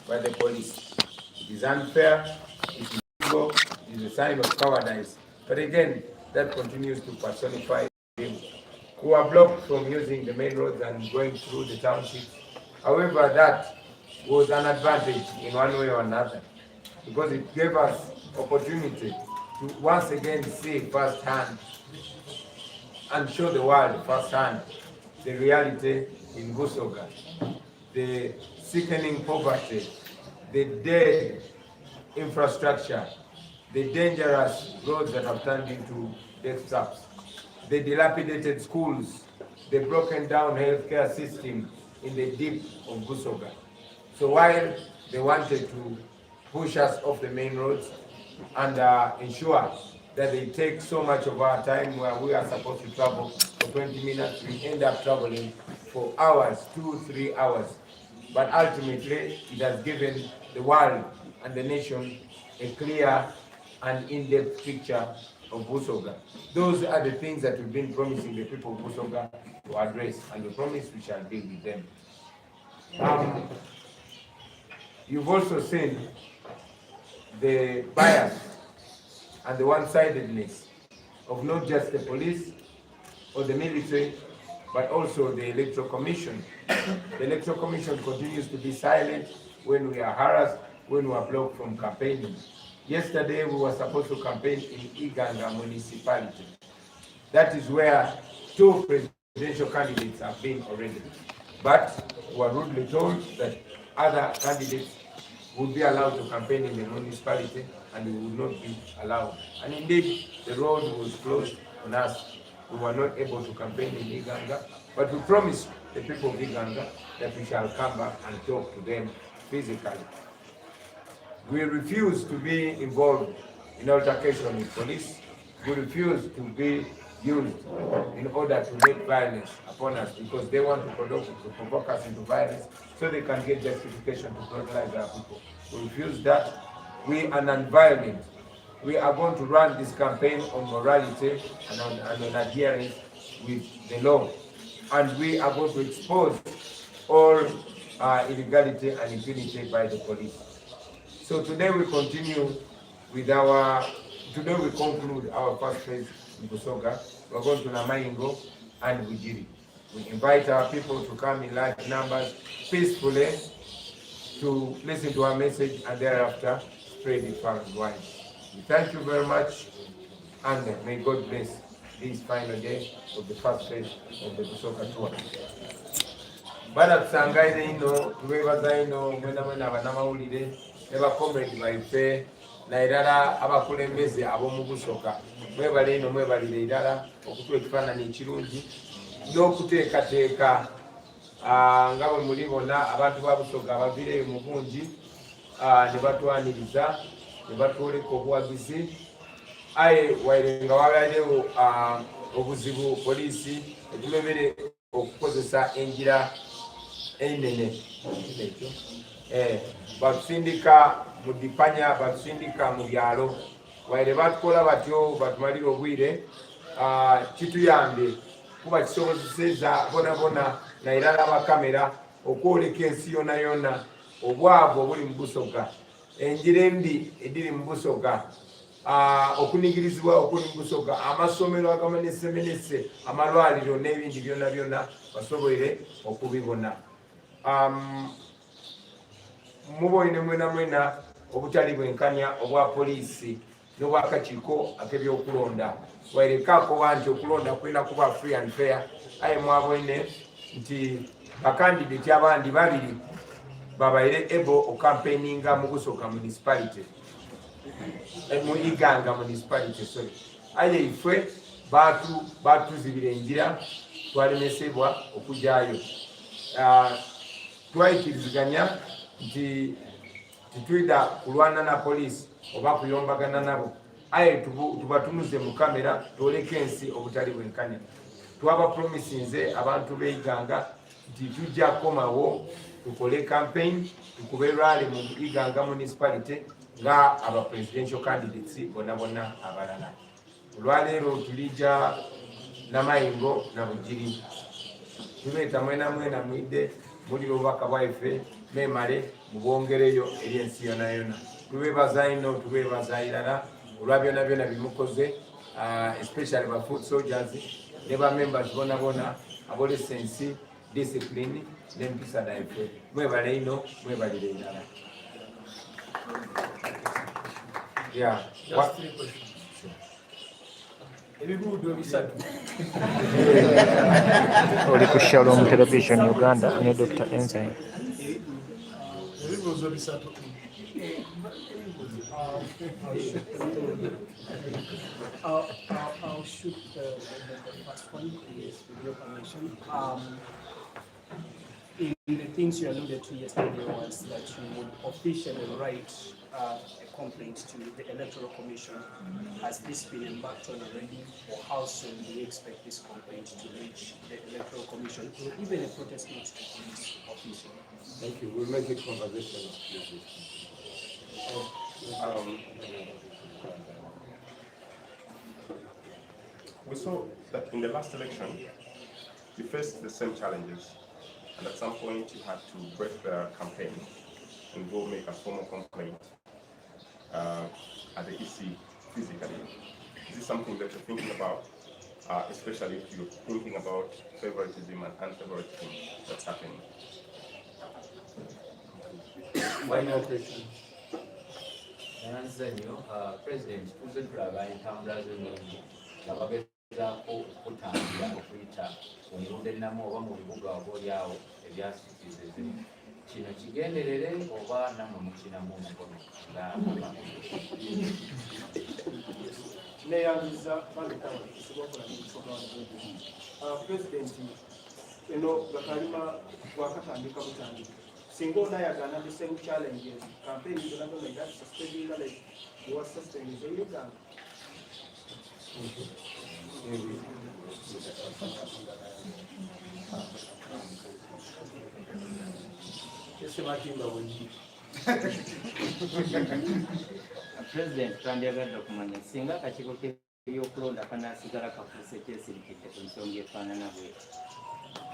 by the police. It is unfair, it is illegal, it is a sign of cowardice. But again, that continues to personify him, who are blocked from using the main roads and going through the townships. However, that was an advantage in one way or another, because it gave us opportunity to once again see firsthand and show the world firsthand the reality in Busoga, the sickening poverty, the dead infrastructure, the dangerous roads that have turned into death traps, the dilapidated schools, the broken down healthcare system in the deep of Busoga. So while they wanted to push us off the main roads and ensure that they take so much of our time where we are supposed to travel for 20 minutes, we end up traveling for hours, 2-3 hours. But ultimately, it has given the world and the nation a clear and in-depth picture of Busoga. Those are the things that we've been promising the people of Busoga to address, and we promise we shall deal with them. You've also seen the bias and the one-sidedness of not just the police or the military, but also the Electoral Commission. The Electoral Commission continues to be silent when we are harassed, when we are blocked from campaigning. Yesterday, we were supposed to campaign in Iganga municipality. That is where 2 presidential candidates have been already. But we were rudely told that other candidates would be allowed to campaign in the municipality and we would not be allowed. And indeed, the road was closed on us. We were not able to campaign in Iganga, but we promised the people of Iganga that we shall come back and talk to them physically. We refuse to be involved in altercation with police. We refuse to be used in order to make violence upon us, because they want to provoke us into violence so they can get justification to brutalize our people. We refuse that. We are non-violent. We are going to run this campaign on morality and on adherence with the law. And we are going to expose all illegality and impunity by the police. So today we continue with today we conclude our first phase in Busoga. We're going to Namaingo and Bujiri. We invite our people to come in large numbers, peacefully, to listen to our message and thereafter spread it far and wide. We thank you very much, and may God bless this final day of the first phase of the Busoga tour. Bada tusangaire ino, tubebaza ino, mwena abanamawulire, eba comrade baife, na irala abakulembeze ab'omu Busoga. Mwebale ino mwebalire irala okutuwa ekifaananyi ekirungi y'okuteekateeka nga bwe mulibona abantu ba Busoga abaviireyo mu bungi ne batwaniriza ne batwoleka obuwagizi. Aye waire nga wabaalewo obuzibu poliisi etulebere okukozesa enjira enene batusindika mu dipanya, batusindika mu byalo. Waire batukola batyo batumalira obwire, kituyambe kuba kisobozeseza bonabona na irala abakamera okwoleka ensi yona yona obwavu obuli mu Busoga, enjira embi ediri mu Busoga, okunigirizibwa okuli mu Busoga, amasomero agamenesemenese, amalwaliro n'ebindi byonna byonna basobole okubibona. Muboine mwena obutali bwenkanya obwa poliisi n'obwakakiiko ak'ebyokulonda. Wairekaako banti okulonda kulina kuba free and fair. Aye mwaboine nti bakandidate abandi babiri babaire ebo ocampaigninga mu Busoga municipality, mu Iganga municipality, sorry. Aye ife batuzibira enjira, twalemesebwa okujjayo. Twayikiriziganya nti titwida kulwana na poliisi oba kuyombagana nabo. Aye tubatunuze mu kamera twoleke ensi obutali bwenkanya. Twaba promisinze abantu b'Iganga nti tujja komawo tukole campaign, tukube rally mu Iganga municipality nga aba presidential candidates bonna abalala. Olwaleero tulija Namaingo na Bujiri. Tubeeta mwena mwidde muliro obubaka bwaife memale mubongereyo eri ensi yona yona. Tubebaza ino, tubebaza irala olwa byonna byonna bimukoze, especially ba foot soldiers ne ba members bona adolescence, discipline n'empisa naife. Mwebale ino, mwebalire irala. Yeah. Just 3 questions. Oli ku Shalom Television Uganda ne Dr. Ensign. I'll shoot the first one, with your permission. In the things you alluded to yesterday was that you would officially write a complaint to the Electoral Commission. Has this been embarked on already, or how soon do you expect this complaint to reach the Electoral Commission, or even a protest note to the police official? Thank you. We'll make it conversational. We saw that in the last election, you faced the same challenges, and at some point you had to break the campaign and go make a formal complaint at the EC physically. Is this something that you're thinking about, especially if you're thinking about favoritism and unfavoritism that's happening? Final question. President, tuze tulaba entambula z'ennungi nga bagezaako okutangira okuyita omulundi ennamu oba mu bibuga oba oliawo ebyasitiza ezimu. Kino kigenderere oba nammwe mukinamu omukono nga neyanguza bandekaba kisobola President eno gakalima gwakatandika butandika singa onayagana the same challenges campaign is not like that sustainable like you are sustaining the Uganda. President twandyagadde okumanya singa akakiiko k'ebyokulonda kanaasigala kafuuse kyesirikidde ku nsonga efaanana bw'eti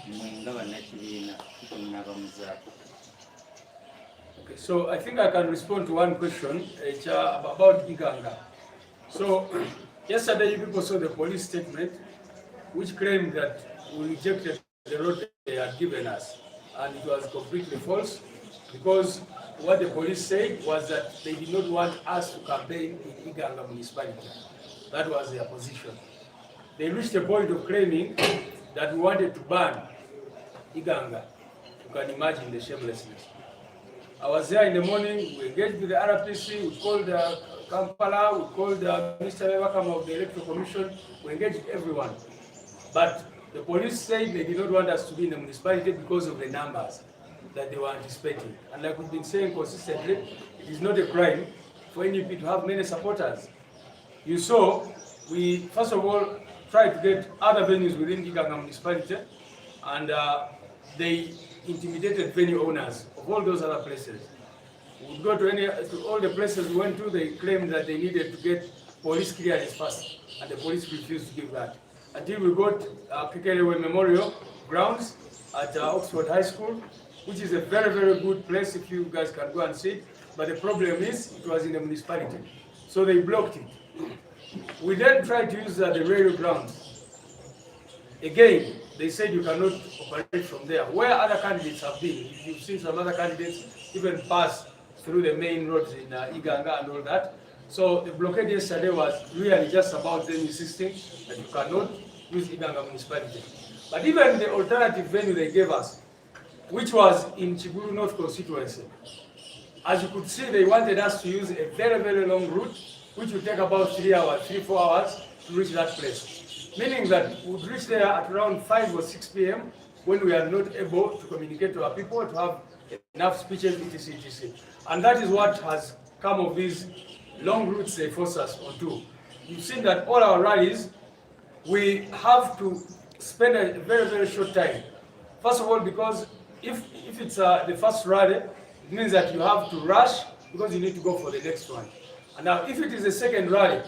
mmwe nga bannakibiina munabamuzaako. Okay, so I think I can respond to one question about Iganga. So yesterday you people saw the police statement which claimed that we rejected the road they had given us, and it was completely false, because what the police said was that they did not want us to campaign in Iganga municipality. That was their position. They reached a point of claiming that we wanted to ban Iganga. You can imagine the shamelessness. I was there in the morning, we engaged with the RPC, we called Kampala, we called Mr. Webakama of the Electoral Commission, we engaged everyone. But the police said they did not want us to be in the municipality because of the numbers that they were anticipating. And like we've been saying consistently, it is not a crime for NUP to have many supporters. You saw, we first of all tried to get other venues within Iganga municipality, and they intimidated venue owners of all those other places. We would go to all the places we went to, they claimed that they needed to get police clearance first, and the police refused to give that. Until we got Kekelewe Memorial Grounds at Oxford High School, which is a very, very good place if you guys can go and see it. But the problem is, it was in the municipality. So they blocked it. We then tried to use the railway grounds. Again, they said you cannot operate from there. Where other candidates have been, you've seen some other candidates even pass through the main roads in Iganga and all that. So the blockade yesterday was really just about them insisting that you cannot use Iganga municipality. But even the alternative venue they gave us, which was in Chiguru North constituency, as you could see, they wanted us to use a very, very long route, which would take about 3-4 hours to reach that place. Meaning that we would reach there at around 5 or 6 p.m. when we are not able to communicate to our people, to have enough speeches, etc., etc. And that is what has come of these long routes they force us onto. You've seen that all our rallies, we have to spend a very, very short time. First of all, because if it's the first rally, it means that you have to rush because you need to go for the next one. And now, if it is the second rally,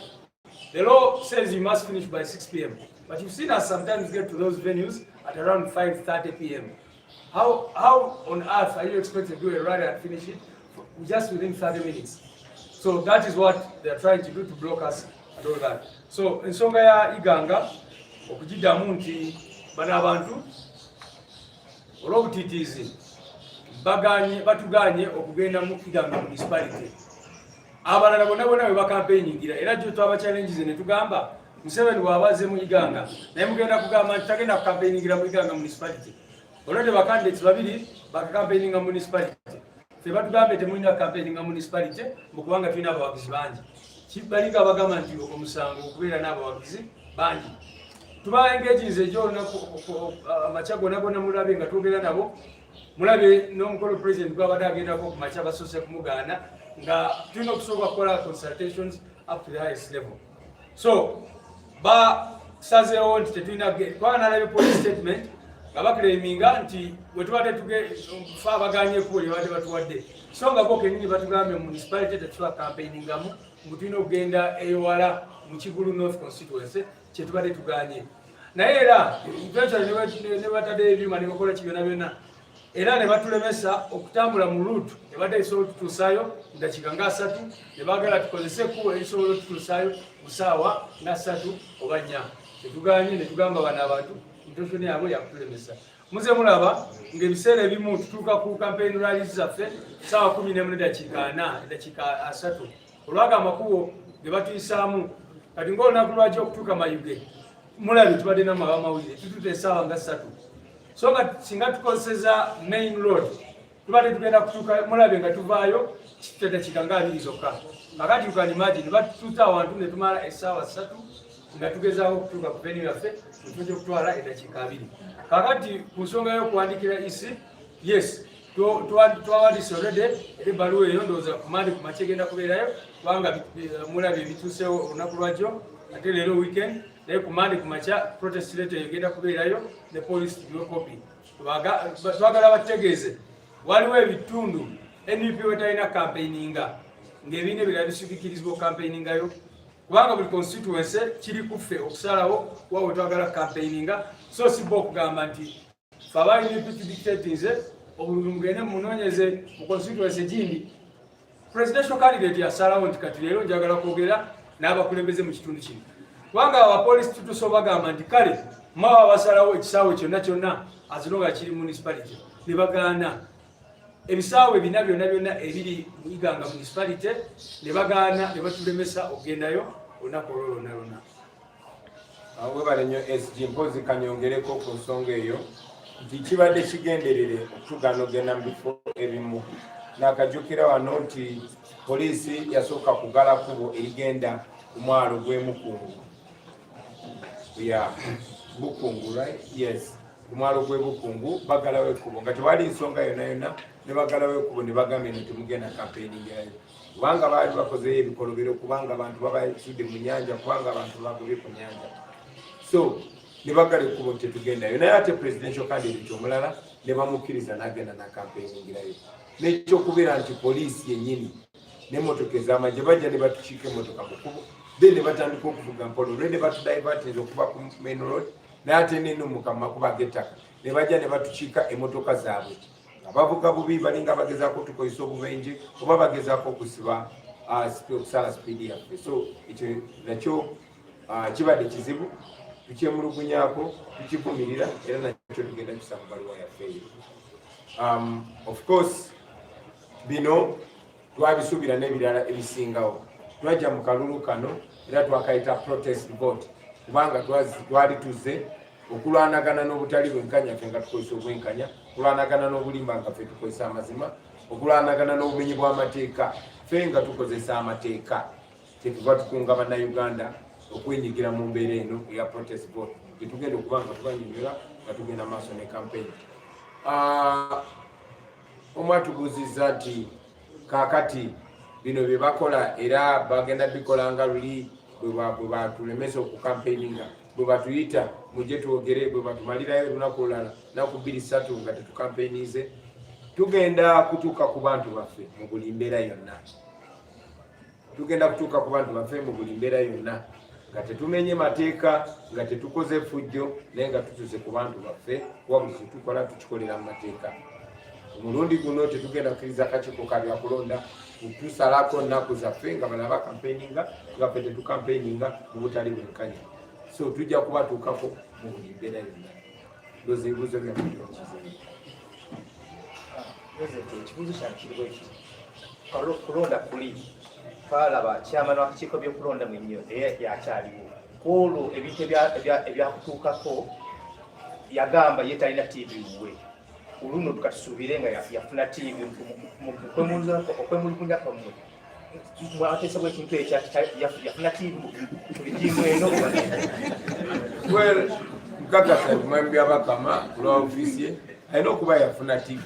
the law says you must finish by 6 p.m. But you've seen us sometimes get to those venues at around 5:30 p.m. How on earth are you expected to do a rally and finish it just within 30 minutes? So that is what they are trying to do to block us and all that. So ensonga ya Iganga okujiddamu nti bano abantu olw'obutiitiizi batuganye okugenda mu Iganga municipality. Abalala bonna bwe bakampeyingira era gyo twaba challenges ne tugamba Museveni bw'abaze mu Iganga naye mugenda kugamba nti tagenda kukampeyingira mu Iganga municipality. Olwedde bakandidates babiri bakampeyinga municipality. Ffe batugambe temulina campaigning municipality mukubanga tulina abawagizi bangi. Balinga bagamba nti omusango okubeera n'abawagizi bangi. Tuba engages ejo amacha gonna mulabe nga twogera nabo. Mulabe n'omukolo president gwabadde agendako ku macha basoose kumugaana nga tulina okusooka kukola consultations up to the highest level. So basazeewo nti tetulina kubanga nalabye police statement nga bakuleminga nti wetubadde tufa abaganyeko ebadde batuwadde so nga bo kenyini batugambye municipality tetusobola campaigningamu mbu tulina okugenda ewala mu Kigulu North constituency kyetubadde tuganye naye era eventually ne batadde ebyuma ne bakola kibyona byonna era ne batulemesa okutambula mu route ebadde esobola otutuusaayo dakiika nga 3 ne baagala tukozese ekkubo erisobola otutuusaayo mu ssaawa nga 3 oba 4 tetuganye ne tugamba bano abantu mitoshoni yabwe yakutulemesa. Muze mulaba ng'ebiseera ebimu tutuuka ku campaign rallies zaffe ssaawa 11 dakiika 4 dakiika 3 olwaga amakubo ge batuyisaamu kati ng'olunaku lwaki okutuuka Mayuge mulabe tubadde n'amawulire tutuuta essaawa nga 3 so nga singa tukozeseza main road tubadde tugenda kutuuka mulabe nga tuvaayo dakiika nga 2 zokka kakati you can imagine batutuuta awantu ne tumala essaawa 3 nga tugezaako okutuuka ku venue yaffe tujja okutwala edakiika 2 kakati ku nsonga y'okuwandikira isi yes twawandiise already eri ebbaluwa eyo ndowooza kumandi ku makya egenda kubeerayo kubanga mulabe ebituusewo olunaku lwajjo ate leero weekend naye kumandi ku makya protest letter eyo egenda kubeerayo ne police tuliwekopi twagala bategeeze waliwo ebitundu NUP wetalina campaigninga ng'ebiina ebirala bisibikirizibwa ocampaigningayo kubanga buli constituency kiri kuffe okusalawo wawe twagala campaigninga so sibba okugamba nti fe abaNUP tudictatinze obululu mugende munoonyeze mu constituency gindi presidential candidate yasalawo nti kati leero njagala kwogera n'abakulembeze mu kitundu kino kubanga abapolisi tutusoba bagamba nti kale mwawa basalawo ekisaawe kyonna kyonna azilonga kiri municipality ne bagaana ebisaawe bina byonna ebiri mu Iganga municipality ne bagaana ne batulemesa okugendayo olunaku olwo lwonna. Webale nnyo SG mpozi kanyongereko ku nsonga eyo nti kibadde kigenderere okutugaana ogenda mu bifo ebimu n'akajjukira wano nti poliisi yasooka kugala kubo erigenda ku mwalo gw'Emukungu Bukungu right yes ku mwalo gw'Ebukungu bagalawo ekkubo nga tewali nsonga yonna ne bagalawo ekkubo ne bagambye nti mugenda campaigning yayo kubanga baali bakozeyo ebikolobero kubanga abantu babayisudde mu nnyanja kubanga abantu bagobye ku nnyanja so ne bagala ekkubo nti tetugendayo naye ate presidential candidate omulala ne bamukkiriza n'agenda na campaigning-rayo n'ekyokubeera nti poliisi yennyini n'emmotoka ez'amagye bajja ne batukiika emmotoka mu kkubo then ne batandika okuvuga mpola olwe ne batudivertinze okuva ku main road naye ate n'enumuka mu makubo ag'ettaka ne bajja ne batukiika emmotoka zaabwe abavuga bubi balinga bagezaako tukozesa obubenje oba bagezaako okusiba okusala sipiidi yaffe so ekyo nakyo kibadde kizibu tukyemulugunyaako tukivumirira era nakyo tugenda kisa mu baluwa yaffe eyo of course bino twabisuubira n'ebirala ebisingawo twajja mu kalulu kano era twakayita protest vote kubanga twali tuzze okulwanagana n'obutali bwenkanya ffe nga tukozesa obwenkanya okulwanagana n'obulimba nga ffe tukozesa amazima okulwanagana n'obumenyi bw'amateeka ffe nga tukozesa amateeka kyetuva tukunga bannayuganda okwenyigira mu mbeera eno eya protest vote gyetugenda okuba nga tubanyonyola nga tugenda maaso ne campaign omwatubuuzizza nti kaakati bino bye bakola era bagenda bikola nga luli bwe batulemesa okucampaigninga bwe batuyita mujje twogere bwe batumalirayo olunaku olulala naku 2-3 nga tetucampaignize tugenda kutuuka ku bantu baffe mu buli mbeera yonna tugenda kutuuka ku bantu baffe mu buli mbeera yonna nga tetumenye mateeka nga tetukoze fujjo naye nga tutuze ku bantu baffe kuba buli kyetukola tukikolera mu mateeka. Omulundi guno tetugenda kukkiriza kakiiko ka byakulonda tusalako nnaku zaffe nga bala bakampeininga nga ffe tetukampeininga mu butali bwenkanya. So tujja kubatuukako mu buli mbeera yonna. Ndoza ebibuuzo byamukizibu. Ekibuuzo kyange kiri bwe kiti kulonda kuli twalaba kyamana w'akakiiko by'okulonda mu nnyo naye yakyaliwo kwolwo ebintu ebyakutuukako yagamba ye talina TV wuwe oluno tukatusuubire nga yafuna TV okwemulugunya kwammwe mwateesa bw ekintu ekyo yafuna TV buli tiimu eno. Well, mkakasa kumwami byabakama kulwa ofiisi ye alina okuba yafuna TV,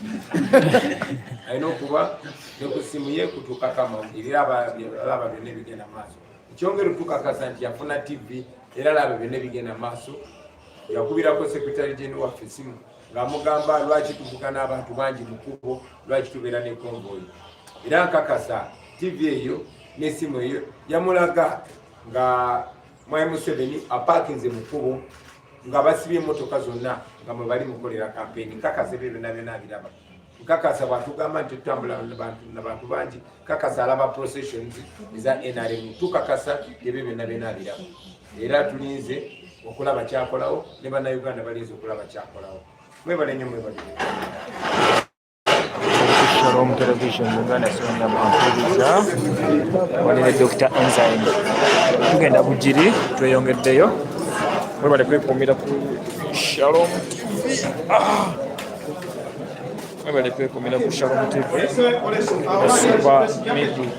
alina okuba ne ku ssimu ye kutuukako amawulire era alaba byonna ebigenda maaso. Ekyongera tukakasa nti yafuna TV era alaba byonna ebigenda maaso. Yakubirako sekretary general waffe essimu ng'amugamba lwaki tuvuga n'abantu bangi mu kkubo, lwaki tubeera ne konvoyi. Era nkakasa TV eyo n'essimu eyo yamulaga nga Mwai Museveni apaakinze mu kkubo nga basibye emmotoka zonna nga mwe bali mukolera kampeni. Nkakasa ebyo byonna byonna abiraba. Nkakasa bw'atugamba nti tutambula n'abantu bangi, nkakasa alaba processions eza NRM. Tukakasa ebyo byonna byonna abiraba. Era tulinze okulaba kyakolawo ne bannayuganda balinze okulaba kyakolawo. Mwebale nnyo mwebale. Shalom Television Uganda Sonya Mpuliriza wanene Dr. Enzyme tugenda bujiri tweyongeddeyo mwebale kwekuumira ku Shalom TV mwebale kwekuumira ku Shalom TV Super Media